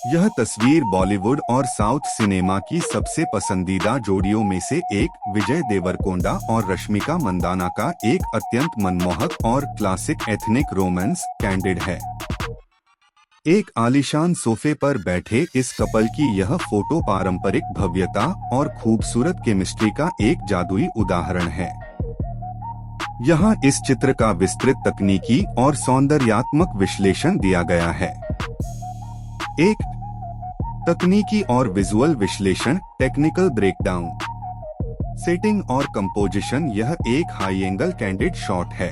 यह तस्वीर बॉलीवुड और साउथ सिनेमा की सबसे पसंदीदा जोड़ियों में से एक विजय देवरकोंडा और रश्मिका मंदाना का एक अत्यंत मनमोहक और क्लासिक एथनिक रोमांस कैंडिड है। एक आलीशान सोफे पर बैठे इस कपल की यह फोटो पारंपरिक भव्यता और खूबसूरत केमिस्ट्री का एक जादुई उदाहरण है। यहाँ इस चित्र का विस्तृत तकनीकी और सौंदर्यात्मक विश्लेषण दिया गया है। एक तकनीकी और विजुअल विश्लेषण, टेक्निकल ब्रेकडाउन। सेटिंग और कंपोजिशन। यह एक हाई एंगल कैंडिड शॉट है।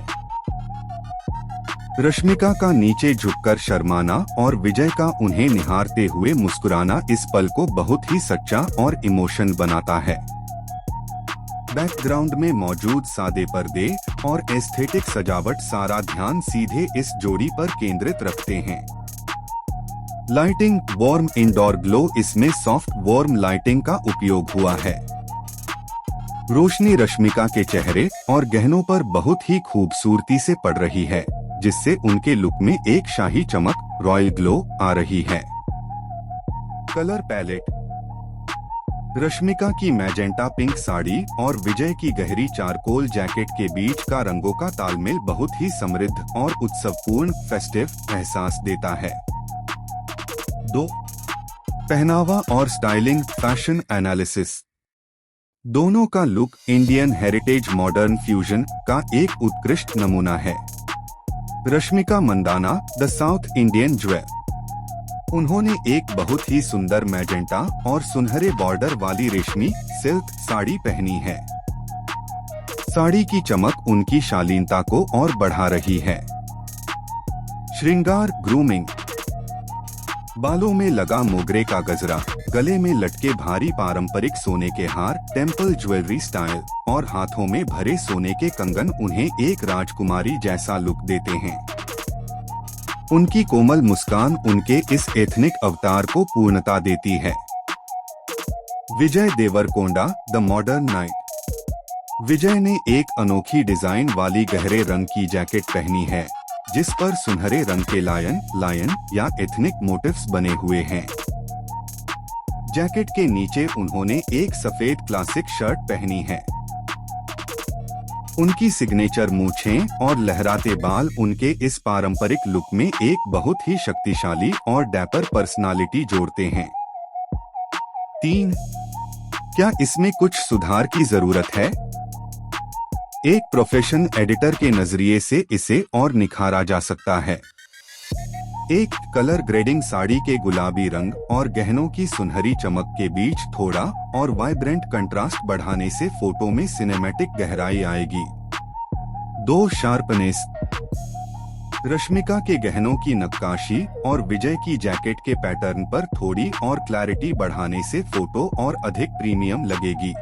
रश्मिका का नीचे झुककर शर्माना और विजय का उन्हें निहारते हुए मुस्कुराना इस पल को बहुत ही सच्चा और इमोशन बनाता है। बैकग्राउंड में मौजूद सादे पर्दे और एस्थेटिक सजावट सारा ध्यान सीधे इस जोड़ी पर केंद्रित रखते हैं। Lighting, warm indoor glow. इसमें सॉफ्ट वार्म लाइटिंग का उपयोग हुआ है। रोशनी रश्मिका के चेहरे और गहनों पर बहुत ही खूबसूरती से पड़ रही है, जिससे उनके लुक में एक शाही चमक, रॉयल ग्लो आ रही है। Colour palette. रश्मिका की मैजेंटा पिंक साड़ी और विजय की गहरी चारकोल जैकेट के बीच का रंगों का तालमेल बहुत ही समृद्ध और उत्सवपूर्ण फेस्टिव एहसास देता है। 2. पहनावा और स्टाइलिंग, फैशन एनालिसिस। दोनों का look Indian heritage modern fusion का एक उत्कृष्ट नमूना है। Rashmika Mandanna, the south Indian jewel. उन्होंने एक बहुत ही सुंदर मैजेंटा और सुनहरे बॉर्डर वाली रेशमी सिल्क साड़ी पहनी है। साड़ी की चमक उनकी शालीनता को और बढ़ा रही है। श्रृंगार, ग्रूमिंग। बालों में लगा मोगरे का गजरा, गले में लटके भारी पारंपरिक सोने के हार, टेम्पल ज्वेलरी स्टाइल और हाथों में भरे सोने के कंगन उन्हें एक राजकुमारी जैसा लुक देते हैं। उनकी कोमल मुस्कान उनके इस एथनिक अवतार को पूर्णता देती है। Vijay Deverakonda, the modern night. विजय ने एक अनोखी डिजाइन वाली गहरे रंग की जैकेट पहनी है, जिस पर सुनहरे रंग के लायन या एथनिक मोटिव्स बने हुए हैं। जैकेट के नीचे उन्होंने एक सफेद क्लासिक शर्ट पहनी है। उनकी सिग्नेचर मूछें और लहराते बाल उनके इस पारंपरिक लुक में एक बहुत ही शक्तिशाली और डैपर पर्सनालिटी जोड़ते हैं। 3. क्या इसमें कुछ सुधार की जरूरत है? एक प्रोफेशन एडिटर के नजरिए से इसे और निखारा जा सकता है। एक कलर ग्रेडिंग। साड़ी के गुलाबी रंग और गहनों की सुनहरी चमक के बीच थोड़ा और वाइब्रेंट कंट्रास्ट बढ़ाने से फोटो में सिनेमैटिक गहराई आएगी। 2. शार्पनेस। रश्मिका के गहनों की नक्काशी और विजय की जैकेट के पैटर्न पर थोड़ी और क्लैरिटी बढ़ाने से फोटो और अधिक प्रीमियम लगेगी।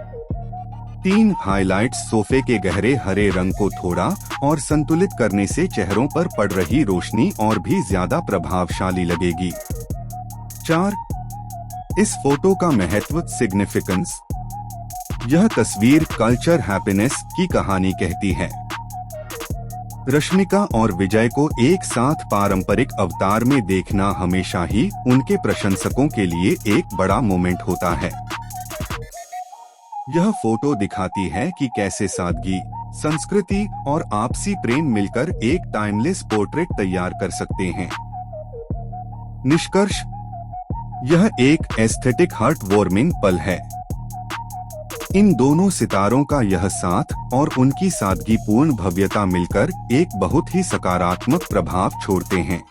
3. हाइलाइट्स। सोफे के गहरे हरे रंग को थोड़ा और संतुलित करने से चेहरों पर पड़ रही रोशनी और भी ज्यादा प्रभावशाली लगेगी। 4. इस फोटो का महत्व, सिग्निफिकेंस। यह तस्वीर कल्चर हैप्पीनेस की कहानी कहती है। रश्मिका और विजय को एक साथ पारंपरिक अवतार में देखना हमेशा ही उनके प्रशंसकों के लिए एक बड़ा मोमेंट होता है। यह फोटो दिखाती है कि कैसे सादगी, संस्कृति और आपसी प्रेम मिलकर एक टाइमलेस पोर्ट्रेट तैयार कर सकते हैं। निष्कर्ष, यह एक एस्थेटिक हार्ट वार्मिंग पल है। इन दोनों सितारों का यह साथ और उनकी सादगीपूर्ण भव्यता मिलकर एक बहुत ही सकारात्मक प्रभाव छोड़ते हैं।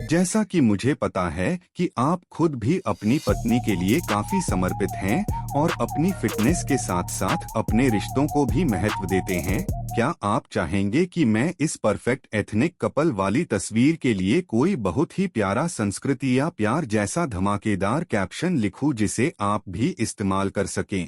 जैसा कि मुझे पता है कि आप खुद भी अपनी पत्नी के लिए काफी समर्पित हैं और अपनी फिटनेस के साथ साथ अपने रिश्तों को भी महत्व देते हैं, क्या आप चाहेंगे कि मैं इस परफेक्ट एथनिक कपल वाली तस्वीर के लिए कोई बहुत ही प्यारा संस्कृति या प्यार जैसा धमाकेदार कैप्शन लिखूं जिसे आप भी इस्तेमाल कर सकें?